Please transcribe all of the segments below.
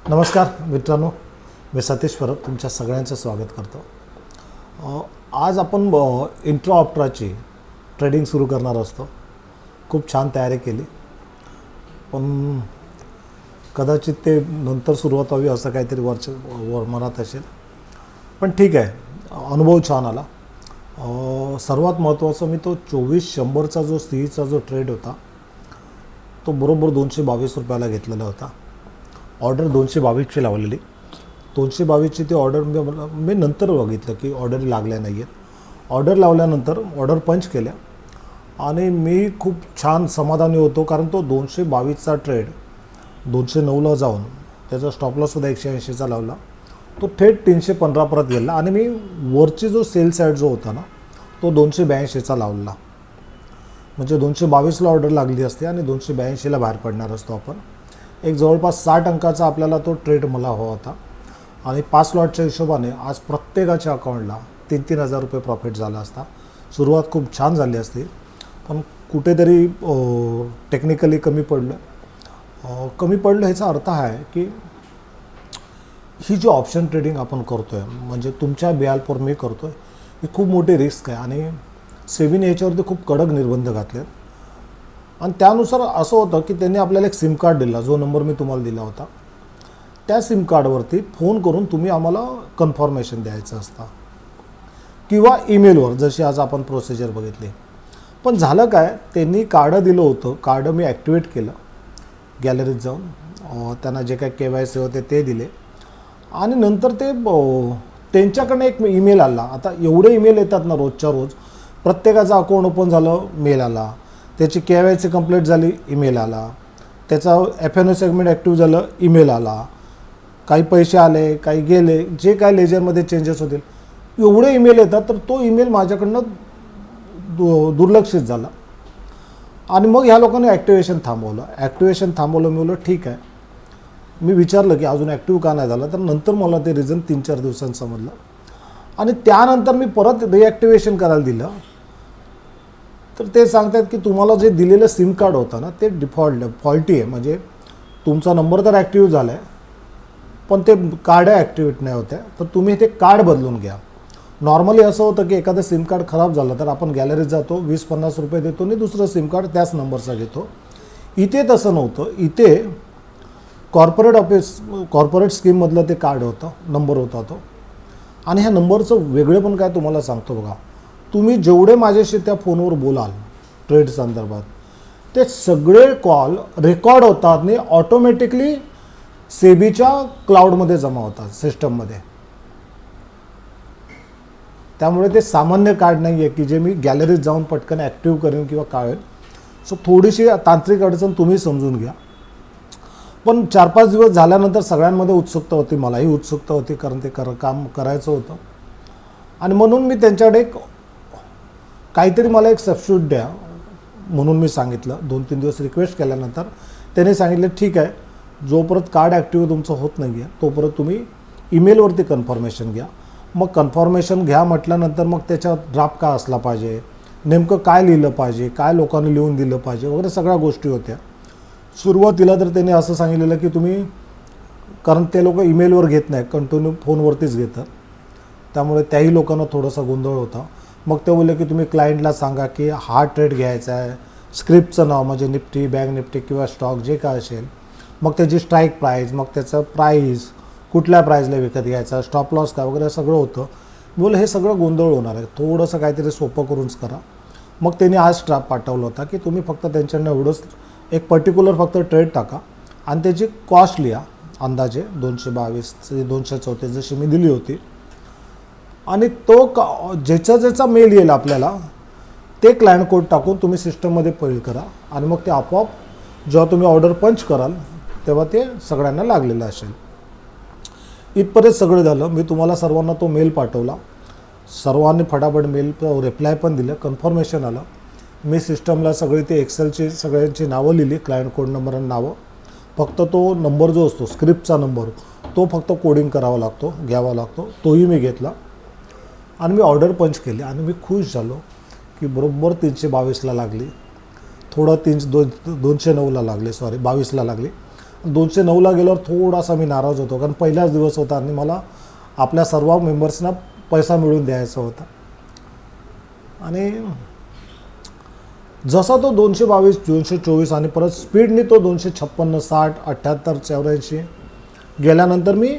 नमस्कार मित्रांनो, मी सतीश परब तुमच्या सगळ्यांचं स्वागत करतो। आज आपण इंट्रा ऑप्ट्राची ट्रेडिंग सुरू करणार असतो। खूप छान तयारी केली, पण कदाचित ते नंतर सुरुवात व्हावी असं काहीतरी वर मनात असेल, पण ठीक आहे, अनुभव छान आला। सर्वात महत्त्वाचं मी तो 2400चा जो सीईचा जो ट्रेड होता तो बरोबर 222 रुपयाला घेतलेला होता। ऑर्डर 222ची लावलेली, 222ची ती ऑर्डर मी नंतर बघितलं की ऑर्डरी लागल्या नाही आहेत। ऑर्डर लावल्यानंतर ऑर्डर पंच केल्या आणि मी खूप छान समाधानी होतो, कारण तो 222चा ट्रेड 209ला जाऊन त्याचा स्टॉप लॉससुद्धा 180चा लावला, तो थेट 315 परत गेला आणि मी वरची जो सेल साईड जो होता ना तो 282चा लावला। म्हणजे 222ला ऑर्डर लागली असते आणि 282ला बाहेर पडणार असतो आपण। एक जवळपास 60 अंकाचा आपल्याला तो ट्रेड मला हवा होता आणि 5 लॉटच्या हिशोबाने आज प्रत्येकाच्या अकाउंटला 3-3 हजार रुपये प्रॉफिट झाला असता। सुरुवात खूप छान झाली असती, पण कुठेतरी टेक्निकली कमी पडलं ह्याचा अर्थ आहे की ही जी ऑप्शन ट्रेडिंग आपण करतो आहे, म्हणजे तुमच्या बिहालवर मी करतो आहे, ही खूप मोठी रिस्क आहे आणि सेबीने याच्यावरती खूप कडक निर्बंध घातले आहेत। आणि त्यानुसार असं होतं की त्यांनी आपल्याला एक सिम कार्ड दिला, जो नंबर मी तुम्हाला दिला होता त्या सिम कार्डवरती फोन करून तुम्ही आम्हाला कन्फर्मेशन द्यायचं असतं किंवा ईमेलवर, जशी आज आपण प्रोसिजर बघितली। पण झालं काय, त्यांनी कार्ड दिलं होतं, कार्ड मी ॲक्टिवेट केलं गॅलरीत जाऊन, त्यांना जे काही KYC होते ते दिले आणि नंतर ते त्यांच्याकडनं एक ईमेल आला। आता एवढे ईमेल येतात ना रोजच्या रोज, प्रत्येकाचं अकाउंट ओपन झालं मेल आला, त्याची KYC कंप्लीट झाली ईमेल आला, त्याचा FNO सेगमेंट ॲक्टिव्ह झालं ईमेल आला, काही पैसे आले काही गेले, जे काय लेजरमध्ये चेंजेस होतील एवढे ईमेल येतात। तर तो ईमेल माझ्याकडनं दुर्लक्षित झाला आणि मग ह्या लोकांनी ॲक्टिवेशन थांबवलं। मी बोललो ठीक आहे, मी विचारलं की अजून ॲक्टिव्ह का नाही झालं, तर नंतर मला ते रिझन 3-4 दिवसांत समजलं आणि त्यानंतर मी परत रिॲक्टिवेशन करायला दिलं। तर ते सांगतात की तुम्हाला जे दिलेलं सिम कार्ड होतं ना ते फॉल्टी आहे, म्हणजे तुमचा नंबर तर ॲक्टिव्ह झाला आहे पण ते कार्ड ॲक्टिवेट नाही होत्या, तर तुम्ही ते कार्ड बदलून घ्या। नॉर्मली असं होतं की एखादं सिम कार्ड खराब झालं तर आपण गॅलरीत जातो, 20-50 रुपये देतो आणि दुसरं सिम कार्ड त्याच नंबरचा घेतो। इथे तसं नव्हतं, इथे कॉर्पोरेट स्कीममधलं ते कार्ड होतं, नंबर होता तो। आणि ह्या नंबरचं वेगळेपण काय तुम्हाला सांगतो बघा, तुम्ही जेवढे माझ्याशी त्या फोनवर बोलाल ट्रेड संदर्भात ते सगळे कॉल रेकॉर्ड होतात आणि ऑटोमॅटिकली सेबीच्या क्लाउडमध्ये जमा होतात सिस्टममध्ये। त्यामुळे ते सामान्य कार्ड नाही आहे की जे मी गॅलरीत जाऊन पटकन ॲक्टिव्ह करेन किंवा काय। सो थोडीशी तांत्रिक अडचण तुम्ही समजून घ्या, पण 4-5 दिवस झाल्यानंतर सगळ्यांमध्ये उत्सुकता होती, मलाही उत्सुकता होती, कारण ते काम करायचं होतं आणि म्हणून मी त्यांच्याकडे काहीतरी मला एक सबस्टिट्यूट द्या म्हणून मी सांगितलं। 2-3 दिवस रिक्वेस्ट केल्यानंतर त्याने सांगितलं ठीक आहे, जोपर्यंत कार्ड ॲक्टिव्ह तुमचं होत नाही आहे तोपर्यंत तुम्ही ईमेलवरती कन्फर्मेशन घ्या। मग कन्फर्मेशन घ्या म्हटल्यानंतर मग त्याच्यात ड्राफ्ट काय असला पाहिजे, नेमकं काय लिहिलं पाहिजे, काय लोकांनी लिहून दिलं पाहिजे वगैरे सगळ्या गोष्टी होत्या। सुरुवातीला तर त्याने असं सांगितलेलं की तुम्ही, कारण ते लोक ईमेलवर घेत नाही, कंटिन्यू फोनवरतीच घेतात, त्यामुळे त्याही लोकांना थोडासा गोंधळ होता। मग ते बोलले की तुम्ही क्लायंटला सांगा की हा ट्रेड घ्यायचा आहे, स्क्रिप्टचं नाव म्हणजे निफ्टी, बँक निफ्टी किंवा स्टॉक जे काय असेल, मग त्याची स्ट्राईक प्राईस, मग त्याचं प्राईस, कुठल्या प्राईजला विकत घ्यायचा, स्टॉप लॉस काय वगैरे सगळं होतं। बोल हे सगळं गोंधळ होणार आहे, थोडंसं काहीतरी सोपं करूनच करा। मग त्यांनी आज ड्राफ्ट पाठवलं होता की तुम्ही फक्त त्यांच्याकडनं एवढंच एक पर्टिक्युलर फक्त ट्रेड टाका आणि त्याची कॉस्ट लिहा, अंदाजे 222 ते 234 जशी मी दिली होती, आणि तो ज्याचा मेल येईल आपल्याला ते क्लायंट कोड टाकून तुम्ही सिस्टममध्ये फिल करा आणि मग ते आपोआप जेव्हा तुम्ही ऑर्डर पंच कराल तेव्हा ते सगळ्यांना लागलेलं असेल। इथपर्यंत सगळं झालं, मी तुम्हाला सर्वांना तो मेल पाठवला, सर्वांनी फटाफट मेल रिप्लाय पण दिलं, कन्फर्मेशन आलं। मी सिस्टमला सगळी ते एक्सेलची सगळ्यांची नावं लिहिली, क्लायंट कोड नंबर आणि नावं, फक्त तो नंबर जो असतो स्क्रिप्टचा नंबर तो फक्त कोडिंग करावा लागतो, घ्यावा लागतो, तोही मी घेतला आणि मी ऑर्डर पंच केली आणि मी खुश झालो की बरोबर 322ला लागली, थोडं 209ला लागले, 22ला लागली 209ला गेल्यावर थोडासा मी नाराज होतो, कारण पहिलाच दिवस होता आणि मला आपल्या सर्व मेंबर्सना पैसा मिळवून द्यायचा होता. आणि जसा तो 222, 224 आणि परत स्पीडने तो 256, 60, 78, 84 गेल्यानंतर मी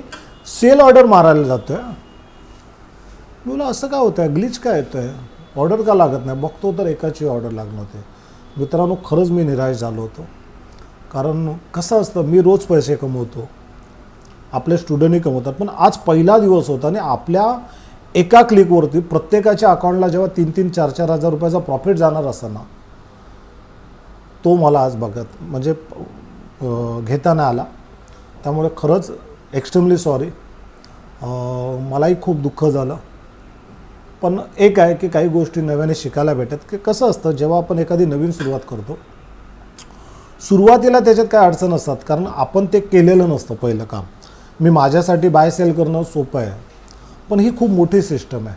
सेल ऑर्डर मारायला जातो आहे. मला असं काय होतं आहे, ग्लिच काय येतो आहे, ऑर्डर का लागत नाही. बघतो तर एकाची ऑर्डर लागणार होते. मित्रांनो, खरंच मी निराश झालो होतो. कारण कसं असतं, मी रोज पैसे कमवतो, आपले स्टुडंटही कमवतात, पण आज पहिला दिवस होता आणि आपल्या एका क्लिकवरती प्रत्येकाच्या अकाउंटला जेव्हा 3-3, 4-4 हजार रुपयाचा प्रॉफिट जाणार असताना तो मला आज म्हणजे घेता नाही आला. त्यामुळे खरंच एक्स्ट्रीमली सॉरी. मलाही खूप दुःख झालं. पण एक आहे की काही गोष्टी नव्याने शिकायला भेटतात. की कसं असतं, जेव्हा आपण एखादी नवीन सुरुवात करतो, सुरुवातीला त्याच्यात काय अडचण असतात, कारण आपण ते केलेलं नसतं पहिलं काम. मी माझ्यासाठी बाय सेल करणं सोपं आहे, पण ही खूप मोठी सिस्टम आहे.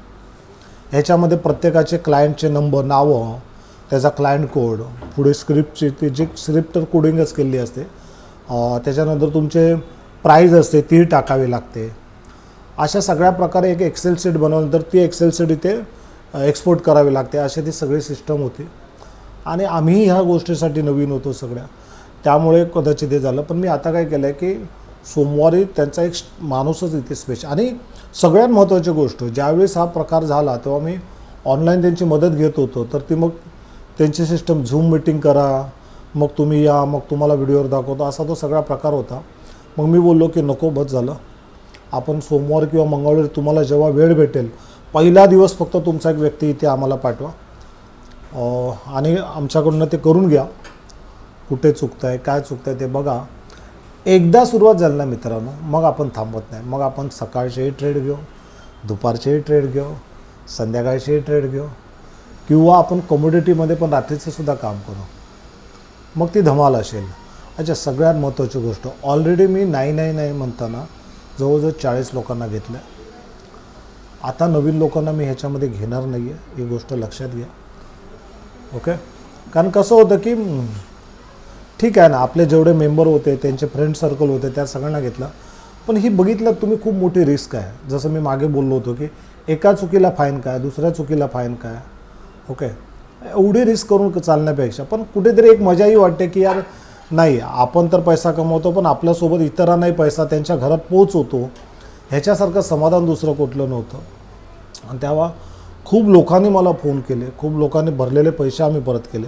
ह्याच्यामध्ये प्रत्येकाचे क्लायंटचे नंबर, नावं, त्याचा क्लायंट कोड, पुढे स्क्रिप्टची ती जी स्क्रिप्ट तर कोडिंगच केलेली असते, त्याच्यानंतर तुमचे प्राईज असते ती टाकावी लागते. अशा सगळ्या प्रकारे एक एक्सेल शीट बनवल्यानंतर ती एक्सेल शीट इथे एक्सपोर्ट करावी लागते. अशी ती सगळी सिस्टम होती आणि आम्हीही ह्या गोष्टीसाठी नवीन होतो सगळ्या, त्यामुळे कदाचित हे झालं. पण मी आता काय केलं आहे की सोमवारी त्यांचा एक माणूसच इथे स्पेशल. आणि सगळ्यात महत्त्वाची गोष्ट, ज्यावेळेस हा प्रकार झाला तेव्हा मी ऑनलाईन त्यांची मदत घेत होतो. तर ती मग त्यांची सिस्टम झूम मीटिंग करा, मग तुम्ही या, मग तुम्हाला व्हिडिओवर दाखवतो, असा तो सगळा प्रकार होता. मग मी बोललो की नको, बस झालं. आपण सोमवार किंवा मंगळवारी तुम्हाला जेव्हा वेळ भेटेल, पहिला दिवस फक्त तुमचा एक व्यक्ती इथे आम्हाला पाठवा आणि आमच्याकडून ते करून घ्या. कुठे चुकतं आहे, काय चुकतं आहे ते बघा. एकदा सुरुवात झाली ना मित्रांनो, मग आपण थांबत नाही. मग आपण सकाळचेही ट्रेड घेऊ, दुपारचेही ट्रेड घेऊ, संध्याकाळचेही ट्रेड घेऊ, किंवा आपण कमोडिटीमध्ये पण रात्रीचं सुद्धा काम करू. मग ती धमाल असेल. अच्छा, सगळ्यात महत्त्वाची गोष्ट, ऑलरेडी मी नाही म्हणताना जवळजवळ 40 लोकांना घेतलं. आता नवीन लोकांना मी ह्याच्यामध्ये घेणार नाही आहे, ही गोष्ट लक्षात घ्या. ओके. कारण कसं होतं की ठीक आहे ना, आपले जेवढे मेंबर होते, त्यांचे फ्रेंड सर्कल होते, त्या सगळ्यांना घेतलं. पण ही बघितलं तुम्ही, खूप मोठी रिस्क आहे. जसं मी मागे बोललो होतो की एका चुकीला फाईन काय, दुसऱ्या चुकीला फाईन काय. ओके. एवढी रिस्क करून चालण्यापेक्षा पण कुठेतरी एक मजाही वाटते की यार नाही, आपण तर पैसा कमवतो, पण आपल्यासोबत इतरांनाही पैसा त्यांच्या घरात पोहोचवतो. ह्याच्यासारखं समाधान दुसरं कुठलं नव्हतं. आणि तेव्हा खूप लोकांनी मला फोन केले, खूप लोकांनी भरलेले पैसे आम्ही परत केले.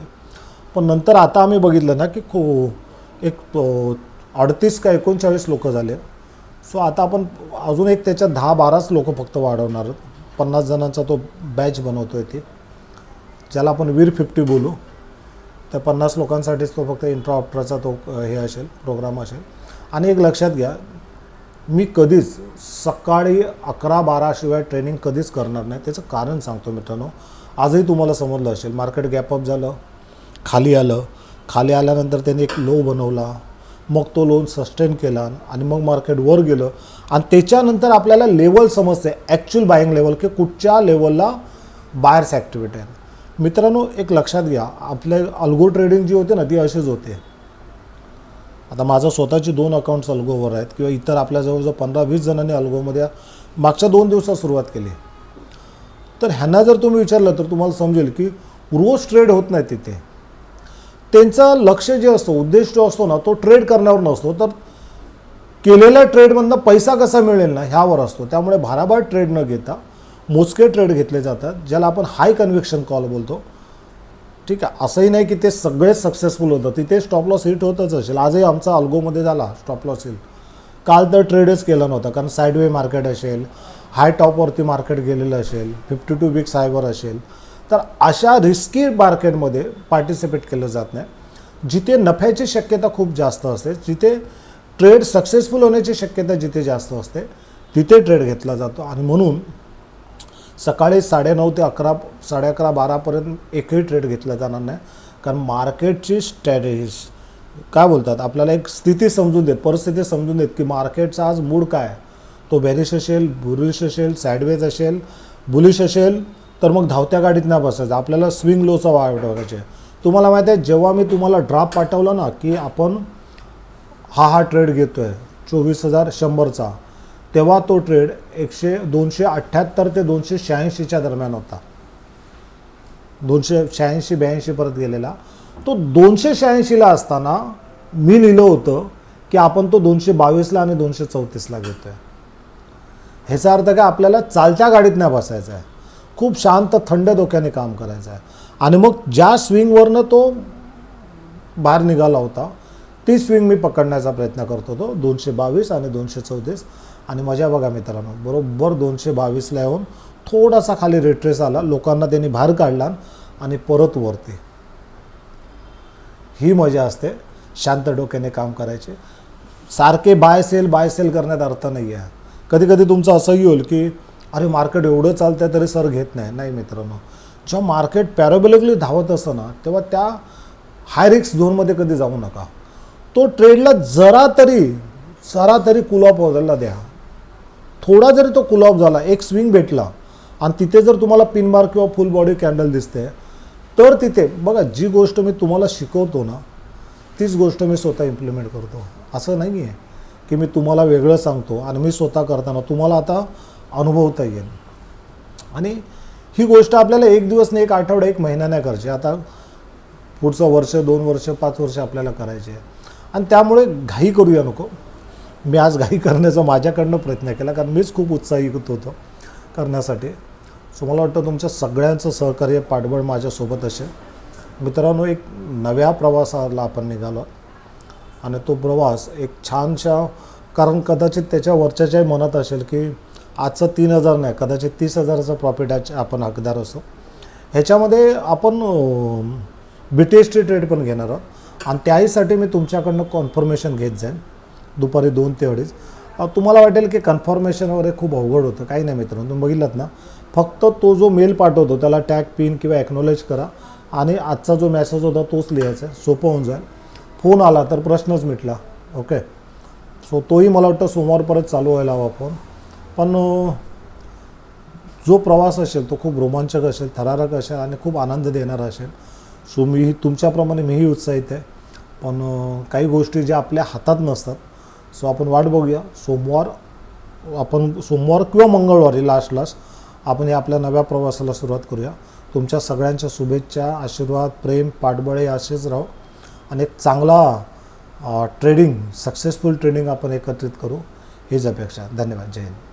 पण नंतर आता आम्ही बघितलं ना की एक 38 का 39 लोक झाले. सो आता आपण अजून एक त्याच्यात 10-12च लोक फक्त वाढवणार. 50 जणांचा तो बॅच बनवतो आहे, ते ज्याला आपण वीर 50 बोलू. त्या 50 लोकांसाठीच तो फक्त इंट्रा ऑप्टराचा तो हे असेल, प्रोग्राम असेल. आणि एक लक्षात घ्या, मी कधीच सकाळी 11-12 शिवाय ट्रेनिंग कधीच करणार नाही. त्याचं कारण सांगतो मित्रांनो, आजही तुम्हाला समजलं असेल. मार्केट गॅपअप झालं, खाली आलं, खाली आल्यानंतर त्यांनी एक लो बनवला, मग तो लोन सस्टेन केला आणि मग मार्केट वर गेलं. आणि त्याच्यानंतर आपल्याला लेवल समजते, ॲक्च्युअल बाईंग लेवल, की कुठच्या लेवलला बायर्स ॲक्टिव्हिटी आहे. मित्रांनो, एक लक्षात घ्या, आपले अल्गो ट्रेडिंग जी होते ना, ती अशीच होते. आता माझं स्वतःची 2 अकाउंट्स अल्गोवर आहेत, किंवा इतर आपल्या जवळजवळ 15-20 जणांनी अल्गोमध्ये मागच्या 2 दिवसात सुरुवात केली. तर ह्यांना जर तुम्ही विचारलं तर तुम्हाला समजेल की रोज ट्रेड होत नाही तिथे. त्यांचं लक्ष जे असतं, उद्देश जो असतो ना, तो ट्रेड करण्यावर नसतो, तर केलेल्या ट्रेडमधनं पैसा कसा मिळेल ना, ह्यावर असतो. त्यामुळे भाराभार ट्रेड न घेता मोजके ट्रेड घेतले जातात, ज्याला आपण हाय कन्व्हिक्शन कॉल बोलतो. ठीक आहे. असंही नाही की ते सगळेच सक्सेसफुल होतं, तिथे स्टॉप लॉस हिट होतच असेल. आजही आमचा अल्गोमध्ये झाला स्टॉप लॉस हिट. काल तर ट्रेडच केला नव्हता, कारण साईडवे मार्केट असेल, हाय टॉपवरती मार्केट गेलेलं असेल, 52 वीक्स हायवर असेल. तर अशा रिस्की मार्केटमध्ये पार्टिसिपेट केलं जात नाही. जिथे नफ्याची शक्यता खूप जास्त असते, जिथे ट्रेड सक्सेसफुल होण्याची शक्यता जिथे जास्त असते, तिथे ट्रेड घेतला जातो. आणि म्हणून सकाळी 9:30 ते 11, 11:30, 12पर्यंत एकही ट्रेड घेतला जाणार नाही. कारण मार्केटची स्ट्रॅटेजी काय बोलतात, आपल्याला एक स्थिती समजून देत, परिस्थिती समजून देत की मार्केटचा आज मूड काय. तो बेरिश असेल, बुलिश असेल, साईडवेज असेल, बुलिश असेल, तर मग धावत्या गाडीत नाही बसायचं. आपल्याला स्विंग लोचा वाट बघायचे. तुम्हाला माहीत आहे, जेव्हा मी तुम्हाला ड्राफ्ट पाठवलं ना की आपण हा ट्रेड घेतो आहे 24,100चा, तेव्हा तो ट्रेड 278 ते 286च्या दरम्यान होता. 286-82 परत गेलेला. तो 286ला असताना मी लिहिलं होतं की आपण तो 222ला आणि 234ला घेतो आहे. ह्याचा अर्थ काय, आपल्याला चालत्या गाडीत नाही बसायचं आहे, खूप शांत थंड डोक्याने काम करायचं आहे. आणि मग ज्या स्विंगवरनं तो बाहेर निघाला होता ती स्विंग मी पकडण्याचा प्रयत्न करत होतो, 222 आणि 234. आणि मजा बघा मित्रांनो, बरोबर 222ला येऊन थोडासा खाली रिट्रेस आला, लोकांना त्यांनी बाहेर काढला आणि परत वरती. ही मजा असते शांत डोक्याने काम करायचे. सारखे बाय सेल करण्यात अर्थ नाही आहे. कधी कधी तुमचं असंही होईल की अरे मार्केट एवढं चालतं तरी सर घेत नाही मित्रांनो. जेव्हा मार्केट पॅराबोलिकली धावत असतं ना, तेव्हा त्या हाय रिस्क झोनमध्ये कधी जाऊ नका. तो ट्रेडला जरा तरी कूल ऑफ व्हायला द्या. थोडा जरी तो कूल ऑफ झाला, एक स्विंग भेटला आणि तिथे जर तुम्हाला पिन बार किंवा फुल बॉडी कॅन्डल दिसते, तर तिथे बघा, जी गोष्ट मी तुम्हाला शिकवतो ना तीच गोष्ट मी स्वतः इम्प्लिमेंट करतो. असं नाही आहे की मी तुम्हाला वेगळं सांगतो आणि मी स्वतः करताना तुम्हाला आता अनुभवता येईल. आणि ही गोष्ट आपल्याला एक दिवस नाही, एक आठवडा, एक महिना नाही करायची. आता पुढचं वर्ष, 2 वर्ष, 5 वर्ष आपल्याला करायचे आहे. आणि त्यामुळे घाई करूया नको. मी आज घाई करण्याचा माझ्याकडनं प्रयत्न केला, कारण मीच खूप उत्साहित होतो करण्यासाठी. सो मला वाटतं तुमच्या सगळ्यांचं सहकार्य, पाठबळ माझ्यासोबत असेल. मित्रांनो, एक नव्या प्रवासाला आपण निघालो आणि तो प्रवास एक छानशा, कारण कदाचित त्याच्या वरच्याच्याही मनात असेल की आजचं 3,000 नाही, कदाचित 30,000चं प्रॉफिट आपण हकदार असो. ह्याच्यामध्ये आपण BTST ट्रेड पण घेणार आहोत आणि त्याहीसाठी मी तुमच्याकडनं कन्फर्मेशन घेत जाईन दुपारी 2 ते 2:30. तुम्हाला वाटेल की कन्फर्मेशन वगैरे खूप अवघड होतं, काही नाही मित्रांनो. तुम्ही बघितलात ना, फक्त तो जो मेल पाठवतो त्याला टॅग, पिन किंवा एक्नॉलेज करा आणि आजचा जो मेसेज होता तोच लिहायचा आहे, सोपं होऊन जाईल. फोन आला तर प्रश्नच मिटला. ओके, सो तोही मला वाटतं सोमवारपर्यंत चालू व्हायला हवा फोन. पण जो प्रवास असेल तो खूप रोमांचक असेल, थरारक असेल आणि खूप आनंद देणारा असेल. सो तुमच्याप्रमाणे मीही उत्साहित आहे. पण काही गोष्टी ज्या आपल्या हातात नसतात, सो आपण वाट बघूया. सोमवार किंवा मंगळवारी लास्ट आपण या आपल्या नव्या प्रवासाला सुरुवात करूया. तुमच्या सगळ्यांच्या शुभेच्छा, आशीर्वाद, प्रेम, पाठबळे असेच राहो आणि एक चांगला सक्सेसफुल ट्रेडिंग आपण एकत्रित करू, हीच अपेक्षा. धन्यवाद. जय हिंद.